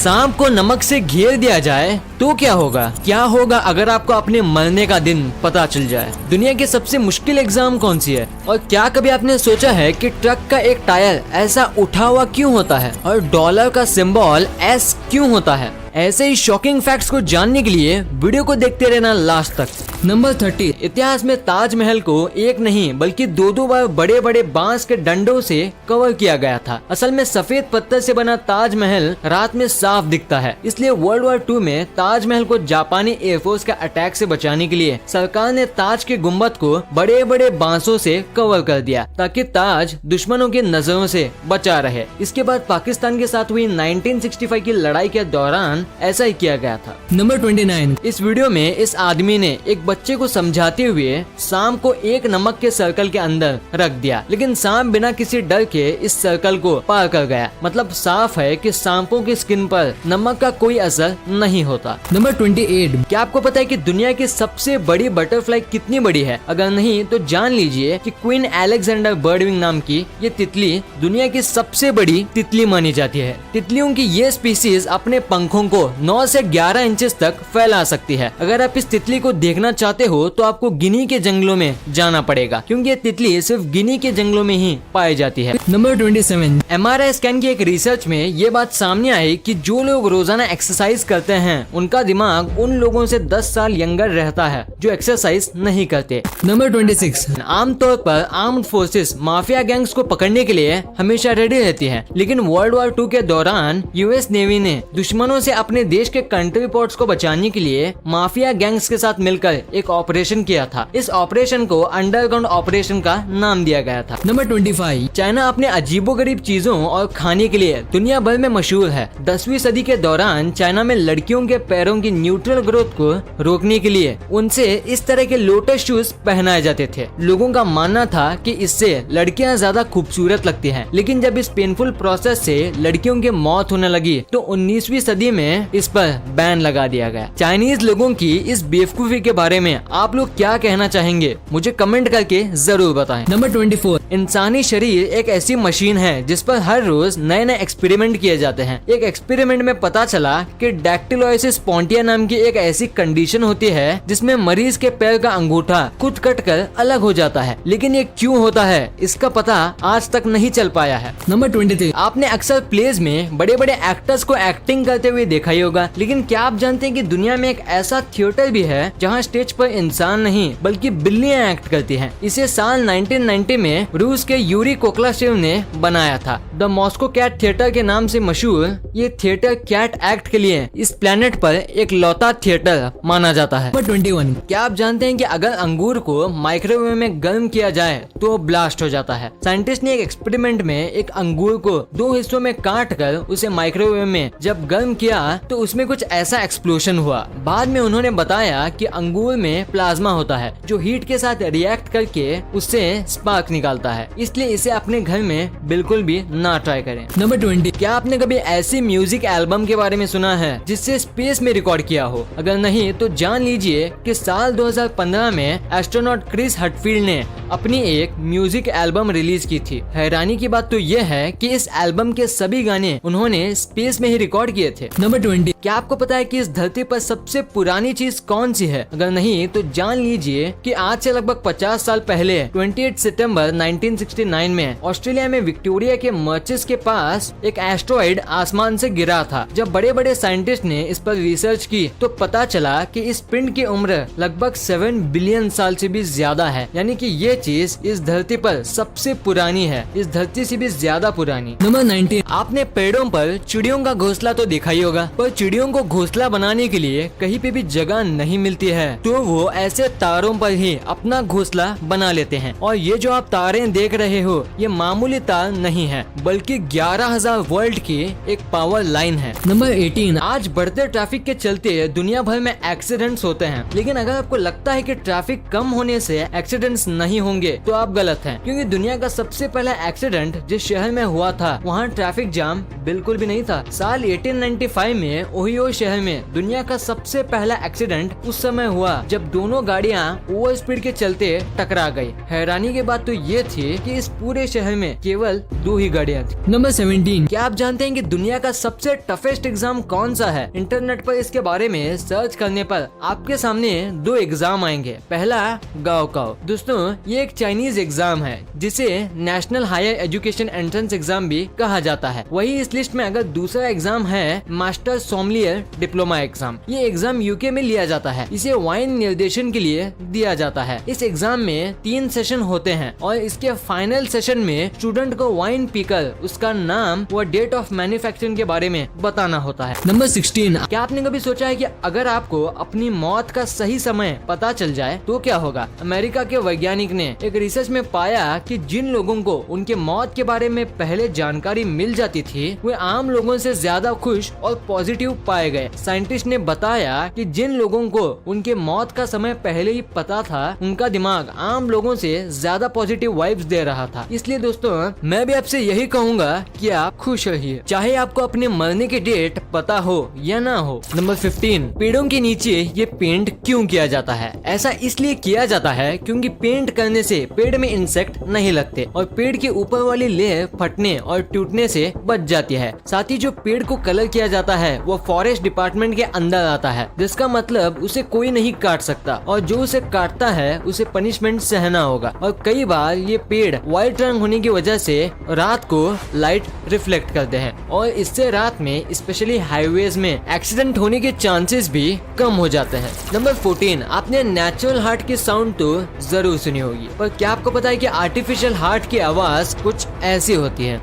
सांप को नमक से घेर दिया जाए तो क्या होगा? क्या होगा अगर आपको अपने मरने का दिन पता चल जाए? दुनिया की सबसे मुश्किल एग्जाम कौन सी है? और क्या कभी आपने सोचा है कि ट्रक का एक टायर ऐसा उठा हुआ क्यों होता है और डॉलर का सिंबल एस क्यों होता है? ऐसे ही शॉकिंग फैक्ट्स को जानने के लिए वीडियो को देखते रहना लास्ट तक। नंबर 30, इतिहास में ताजमहल को एक नहीं बल्कि दो बार बड़े बड़े बांस के डंडों से कवर किया गया था। असल में सफेद पत्थर से बना ताजमहल रात में साफ दिखता है, इसलिए वर्ल्ड वॉर 2 में ताजमहल को जापानी एयरफोर्स के अटैक से बचाने के लिए सरकार ने ताज के गुम्बद को बड़े बड़े बांसों से कवर कर दिया ताकि ताज दुश्मनों की नजरों से बचा रहे। इसके बाद पाकिस्तान के साथ हुई 1965 की लड़ाई के दौरान ऐसा ही किया गया था। नंबर 29, इस वीडियो में इस आदमी ने एक बच्चे को समझाते हुए सांप को एक नमक के सर्कल के अंदर रख दिया, लेकिन सांप बिना किसी डर के इस सर्कल को पार कर गया। मतलब साफ है कि सांपों की स्किन पर नमक का कोई असर नहीं होता। नंबर 28, क्या आपको पता है कि दुनिया की सबसे बड़ी बटरफ्लाई कितनी बड़ी है? अगर नहीं तो जान लीजिए कि क्वीन अलेक्जेंडर बर्डविंग नाम की ये तितली दुनिया की सबसे बड़ी तितली मानी जाती है। तितलियों की ये स्पीसीज अपने पंखों को 9 से 11 इंचेस तक फैला सकती है। अगर आप इस तितली को देखना चाहते हो तो आपको गिनी के जंगलों में जाना पड़ेगा, क्योंकि ये तितली सिर्फ गिनी के जंगलों में ही पाई जाती है। नंबर 27, MRI स्कैन की एक रिसर्च में ये बात सामने आई कि जो लोग रोजाना एक्सरसाइज करते हैं उनका दिमाग उन लोगों से 10 साल यंगर रहता है जो एक्सरसाइज नहीं करते। नंबर 26, आमतौर पर आर्म्ड फोर्सेस माफिया गैंग्स को पकड़ने के लिए हमेशा रेडी रहती है, लेकिन वर्ल्ड वॉर 2 के दौरान यूएस नेवी ने दुश्मनों से अपने देश के कंट्री पोर्ट्स को बचाने के लिए माफिया गैंग्स के साथ मिलकर एक ऑपरेशन किया था। इस ऑपरेशन को अंडरग्राउंड ऑपरेशन का नाम दिया गया था। नंबर 25, चाइना अपने अजीबोगरीब चीजों और खाने के लिए दुनिया भर में मशहूर है। 10वीं सदी के दौरान चाइना में लड़कियों के पैरों की न्यूट्रल ग्रोथ को रोकने के लिए उनसे इस तरह के लोटस शूज पहनाए जाते थे। लोगों का मानना था कि इससे लड़कियां ज्यादा खूबसूरत लगती हैं, लेकिन जब इस पेनफुल प्रोसेस से लड़कियों की मौत होने लगी तो 19वीं सदी में इस पर बैन लगा दिया गया। चाइनीज लोगों की इस बेवकूफी के बारे में आप लोग क्या कहना चाहेंगे? मुझे कमेंट करके जरूर बताएं। नंबर 24, इंसानी शरीर एक ऐसी मशीन है जिस पर हर रोज नए नए एक्सपेरिमेंट किए जाते हैं। एक एक्सपेरिमेंट में पता चला कि डैक्टिलोसिस स्पॉन्टिया नाम की एक ऐसी कंडीशन होती है जिसमें मरीज के पैर का अंगूठा खुद कटकर अलग हो जाता है, लेकिन ये क्यों होता है इसका पता आज तक नहीं चल पाया है। नंबर 23, आपने अक्सर प्लेज में बड़े बड़े एक्टर्स को एक्टिंग करते हुए देखा ही होगा, लेकिन क्या आप जानते हैं कि दुनिया में एक ऐसा थिएटर भी है जहां स्टेज पर इंसान नहीं बल्कि बिल्लियां एक्ट करती हैं। इसे साल 1990 में रूस के यूरी कोक्लाशेव ने बनाया था। द मॉस्को कैट थिएटर के नाम से मशहूर ये थिएटर कैट एक्ट के लिए इस प्लेनेट पर एक लौता थिएटर माना जाता है। 21, क्या आप जानते हैं कि अगर अंगूर को माइक्रोवेव में गर्म किया जाए तो ब्लास्ट हो जाता है? साइंटिस्ट ने एक एक्सपेरिमेंट में एक अंगूर को 2 हिस्सों में काट कर उसे माइक्रोवेव में जब गर्म किया तो उसमें कुछ ऐसा एक्सप्लोजन हुआ। बाद में उन्होंने बताया कि अंगूर में प्लाज्मा होता है जो हीट के साथ रिएक्ट करके उससे स्पार्क निकालता है, इसलिए इसे अपने घर में बिल्कुल भी ना ट्राई करें। नंबर 20, क्या आपने कभी ऐसी म्यूजिक एल्बम के बारे में सुना है जिससे स्पेस में रिकॉर्ड किया हो? अगर नहीं तो जान लीजिए कि साल 2015 में एस्ट्रोनॉट क्रिस हटफील्ड ने अपनी एक म्यूजिक एल्बम रिलीज की थी। हैरानी की बात तो यह है कि इस एल्बम के सभी गाने उन्होंने स्पेस में ही रिकॉर्ड किए थे। नंबर 20, क्या आपको पता है कि इस धरती पर सबसे पुरानी चीज कौन सी है? अगर नहीं तो जान लीजिए कि आज से लगभग 50 साल पहले 28 सितंबर 1969 में ऑस्ट्रेलिया में विक्टोरिया के मर्चेस के पास एक एस्ट्रॉइड आसमान से गिरा था। जब बड़े बड़े साइंटिस्ट ने इस पर रिसर्च की तो पता चला कि इस पिंड की उम्र लगभग 7 बिलियन साल से भी ज्यादा है, यानी कि ये चीज इस धरती पर सबसे पुरानी है, इस धरती से भी ज्यादा पुरानी। नंबर 19, आपने पेड़ों पर चिड़ियों का घोंसला तो देखा ही होगा, पर चिड़ियों को घोंसला बनाने के लिए कहीं पे भी जगह नहीं मिलती है तो वो ऐसे तारों पर ही अपना घोंसला बना लेते हैं। और ये जो आप तारें देख रहे हो ये मामूली तार नहीं है बल्कि 11,000 वोल्ट की एक पावर लाइन है। नंबर 18, आज बढ़ते ट्रैफिक के चलते दुनिया भर में एक्सीडेंट्स होते हैं, लेकिन अगर आपको लगता है कि ट्रैफिक कम होने से एक्सीडेंट्स नहीं होंगे तो आप गलत हैं, क्योंकि दुनिया का सबसे पहला एक्सीडेंट जिस शहर में हुआ था वहाँ ट्रैफिक जाम बिल्कुल भी नहीं था। साल 1895 में ओहियो शहर में दुनिया का सबसे पहला एक्सीडेंट उस समय हुआ जब दोनों गाड़ियाँ ओवर स्पीड के चलते टकरा गई। हैरानी की बात तो ये थी कि इस पूरे शहर में केवल 2 ही गाड़ियाँ क्लियर। नंबर 17, क्या आप जानते हैं कि दुनिया का सबसे टफेस्ट एग्जाम कौन सा है? इंटरनेट पर इसके बारे में सर्च करने पर आपके सामने 2 एग्जाम आएंगे। पहला गाओकाओ। दोस्तों ये एक चाइनीज एग्जाम है जिसे national higher education entrance exam भी कहा जाता है। वही इस लिस्ट में अगर दूसरा एग्जाम है मास्टर सोमलियर डिप्लोमा एग्जाम। ये एग्जाम यूके में लिया जाता है। इसे वाइन निर्देशन के लिए दिया जाता है। इस एग्जाम में 3 सेशन होते हैं और इसके फाइनल सेशन में स्टूडेंट को वाइन पीकर उसका नाम व डेट ऑफ मैन्युफैक्चरिंग के बारे में बताना होता है। नंबर 16, क्या आपने कभी सोचा है कि अगर आपको अपनी मौत का सही समय पता चल जाए तो क्या होगा? अमेरिका के वैज्ञानिक ने एक रिसर्च में पाया कि जिन लोगों को उनके मौत के बारे में पहले जानकारी मिल जाती थी वे आम लोगों से ज्यादा खुश और पॉजिटिव पाए गए। साइंटिस्ट ने बताया कि जिन लोगों को उनके मौत का समय पहले ही पता था उनका दिमाग आम लोगों से ज्यादा पॉजिटिव वाइब्स दे रहा था। इसलिए दोस्तों मैं भी आपसे यही कहूँगा कि आप खुश रहिए, चाहे आपको अपने मरने की डेट पता हो या ना हो। नंबर 15, पेड़ों के नीचे ये पेंट क्यों किया जाता है? ऐसा इसलिए किया जाता है क्योंकि पेंट करने से पेड़ में इंसेक्ट नहीं लगते और पेड़ के ऊपर वाली लेयर फटने और टूटने से बच जाती है। साथ ही जो पेड़ को कलर किया जाता है वो फॉरेस्ट डिपार्टमेंट के अंदर आता है, जिसका मतलब उसे कोई नहीं काट सकता और जो उसे काटता है उसे पनिशमेंट सहना होगा। और कई बार ये पेड़ व्हाइट रंग होने की वजह से रात को लाइट रिफ्लेक्ट करते हैं और इससे रात में स्पेशली हाईवेज में एक्सीडेंट होने के चांसेस भी कम हो जाते हैं। नंबर 14, आपने नेचुरल हार्ट की साउंड तो जरूर सुनी होगी, पर क्या आपको पता है कि आर्टिफिशियल हार्ट की आवाज कुछ ऐसी होती है?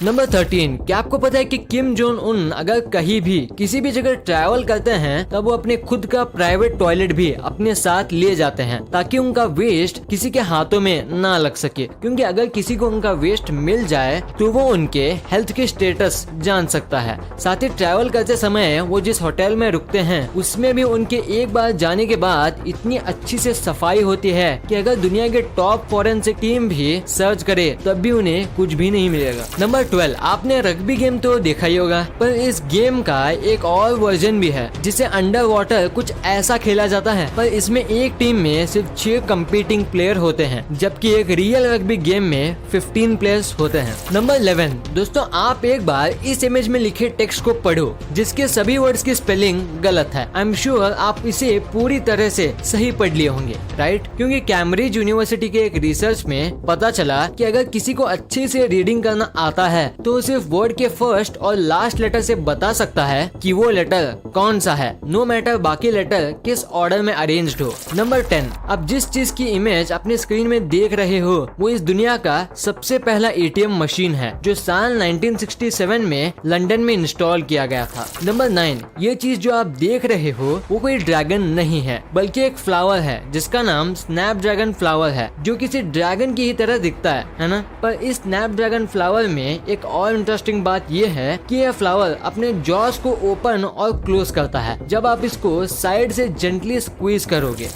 नंबर 13, क्या आपको पता है कि किम जोंग उन अगर कहीं भी किसी भी जगह ट्रैवल करते हैं तब वो अपने खुद का प्राइवेट टॉयलेट भी अपने साथ ले जाते हैं ताकि उनका वेस्ट किसी के हाथों में ना लग सके, क्योंकि अगर किसी को उनका वेस्ट मिल जाए तो वो उनके हेल्थ के स्टेटस जान सकता है। साथ ही ट्रैवल करते समय वो जिस होटल में रुकते हैं उसमें भी उनके एक बार जाने के बाद इतनी अच्छी से सफाई होती है कि अगर दुनिया के टॉप फॉरेंसिक टीम भी सर्च करे तब भी उन्हें कुछ भी नहीं मिलेगा। नंबर 12, आपने रग्बी गेम तो देखा ही होगा, पर इस गेम का एक और वर्जन भी है जिसे अंडर वाटर कुछ ऐसा खेला जाता है, पर इसमें एक टीम में सिर्फ 6 कंपीटिंग प्लेयर होते हैं जबकि एक रियल रग्बी गेम में 15 प्लेयर्स होते हैं। नंबर 11, दोस्तों आप एक बार इस इमेज में लिखे टेक्स्ट को पढ़ो जिसके सभी वर्ड्स की स्पेलिंग गलत है। आई एम श्योर आप इसे पूरी तरह से सही पढ़ लिए होंगे, राइट? क्योंकि कैम्ब्रिज यूनिवर्सिटी के एक रिसर्च में पता चला कि अगर किसी को अच्छे से रीडिंग करना आता है तो सिर्फ वर्ड के फर्स्ट और लास्ट लेटर से बता सकता है कि वो लेटर कौन सा है, नो मैटर बाकी लेटर किस ऑर्डर में अरेंज्ड हो। नंबर 10, अब जिस चीज की इमेज अपने स्क्रीन में देख रहे हो वो इस दुनिया का सबसे पहला एटीएम मशीन है जो साल 1967 में लंदन में इंस्टॉल किया गया था। नंबर 9, ये चीज जो आप देख रहे हो वो कोई ड्रैगन नहीं है बल्कि एक फ्लावर है जिसका नाम स्नैपड्रैगन फ्लावर है, जो किसी ड्रैगन की ही तरह दिखता है ना? पर इस स्नैपड्रैगन फ्लावर में एक और इंटरेस्टिंग बात यह है कि यह फ्लावर अपने जॉस को ओपन और क्लोज करता है जब आप इसको साइड से जेंटली स्क्वीज करोगे।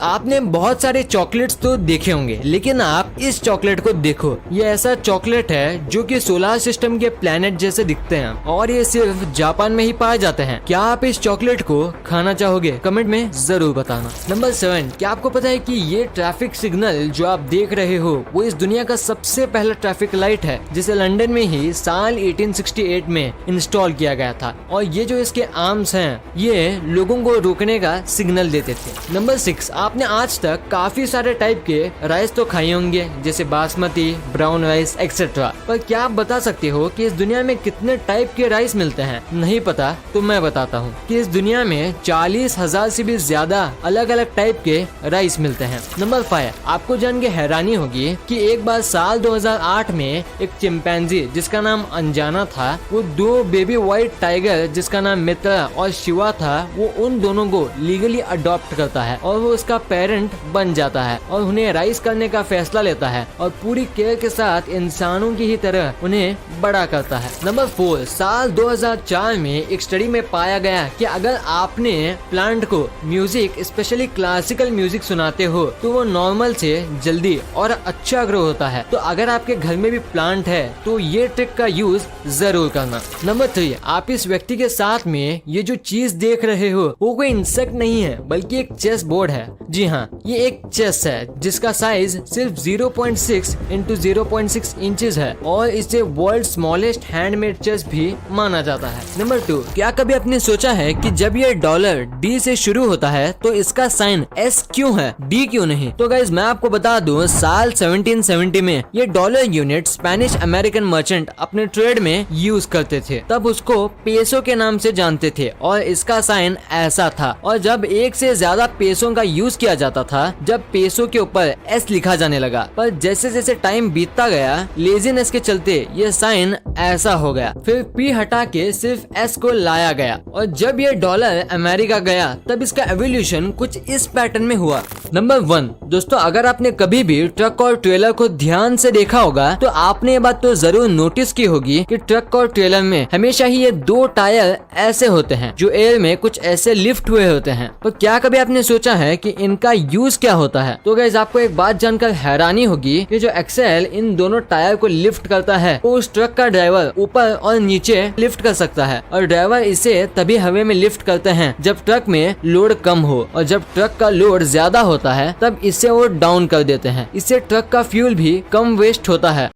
आपने बहुत सारे चॉकलेट्स तो देखे होंगे, लेकिन आप इस चॉकलेट को देखो। ये ऐसा चॉकलेट है जो कि सोलर सिस्टम के प्लैनेट जैसे दिखते हैं और ये सिर्फ जापान में ही पाए जाते हैं। क्या आप इस चॉकलेट को खाना चाहोगे? कमेंट में जरूर बताना। नंबर 7, क्या आपको पता है कि ये ट्रैफिक सिग्नल जो आप देख रहे हो वो इस दुनिया का सबसे पहला ट्रैफिक लाइट है जिसे लंदन में ही साल 1868 में इंस्टॉल किया गया था और ये जो इसके आर्म्स हैं ये लोगों को रोकने का सिग्नल देते थे। नंबर 6, आपने आज तक काफी सारे टाइप के राइस तो खाए होंगे जैसे बासमती, ब्राउन राइस एक्सेट्रा, पर क्या आप बता सकते हो कि इस दुनिया में कितने टाइप के राइस मिलते हैं? नहीं पता तो मैं बताता हूँ कि इस दुनिया में 40,000 से भी ज्यादा अलग अलग टाइप के राइस मिलते हैं। नंबर 5, आपको जान के हैरानी होगी कि एक बार साल 2008 में एक चिंपैंजी जिसका नाम अनजाना था वो 2 बेबी व्हाइट टाइगर जिसका नाम मित्रा और शिवा था वो उन दोनों को लीगली अडॉप्ट करता है और वो उसका पेरेंट बन जाता है और उन्हें राइज करने का फैसला लेता है और पूरी केयर के साथ इंसानों की ही तरह उन्हें बड़ा करता है। नंबर 4, साल 2004 में एक स्टडी में पाया गया कि अगर आपने प्लांट को म्यूजिक स्पेशली क्लासिकल म्यूजिक सुनाते हो तो वो नॉर्मल से जल्दी और अच्छा ग्रो होता है। तो अगर आपके घर में भी प्लांट है तो ये ट्रिक का यूज जरूर करना। नंबर 3, आप इस व्यक्ति के साथ में ये जो चीज देख रहे हो वो कोई इंसेक्ट नहीं है बल्कि एक चेस बोर्ड है जी हाँ, ये एक चेस्ट है जिसका साइज सिर्फ 0.6 इंटू 0.6 इंचेस है और इसे वर्ल्ड स्मॉलेस्ट हैंडमेड चेस्ट भी माना जाता है। नंबर 2, क्या कभी आपने सोचा है कि जब ये डॉलर डी से शुरू होता है तो इसका साइन एस क्यों है, डी क्यों नहीं? तो गाइज मैं आपको बता दूं, साल 1770 में ये dollar unit Spanish American merchant अपने ट्रेड में यूज करते थे। तब उसको पेसो के नाम से जानते थे और इसका साइन ऐसा था। और जब एक से ज्यादा पेसों का यूज किया जाता था, जब पेसो के ऊपर एस लिखा जाने लगा, पर जैसे जैसे टाइम बीतता गया, लेजीनेस के चलते ये साइन ऐसा हो गया। फिर पी हटा के सिर्फ एस को लाया गया और जब ये डॉलर अमेरिका गया तब इसका एवोल्यूशन कुछ इस पैटर्न में हुआ। नंबर 1, दोस्तों अगर आपने कभी भी ट्रक और ट्रेलर को ध्यान से देखा होगा तो आपने ये बात तो जरूर नोटिस की होगी कि ट्रक और ट्रेलर में हमेशा ही ये 2 टायर ऐसे होते हैं जो एयर में कुछ ऐसे लिफ्ट हुए होते हैं। तो क्या कभी आपने सोचा है कि इनका यूज क्या होता है? तो गाइस आपको एक बात जानकर हैरानी होगी कि जो एक्सेल इन दोनों टायर को लिफ्ट करता है, वो उस ट्रक का ड्राइवर ऊपर और नीचे लिफ्ट कर सकता है और ड्राइवर इसे तभी हवा में लिफ्ट करते हैं जब ट्रक में लोड कम हो, और जब ट्रक का लोड ज्यादा होता है तब इसे वो डाउन कर देते हैं। इससे ट्रक का फ्यूल भी कम वेस्ट होता है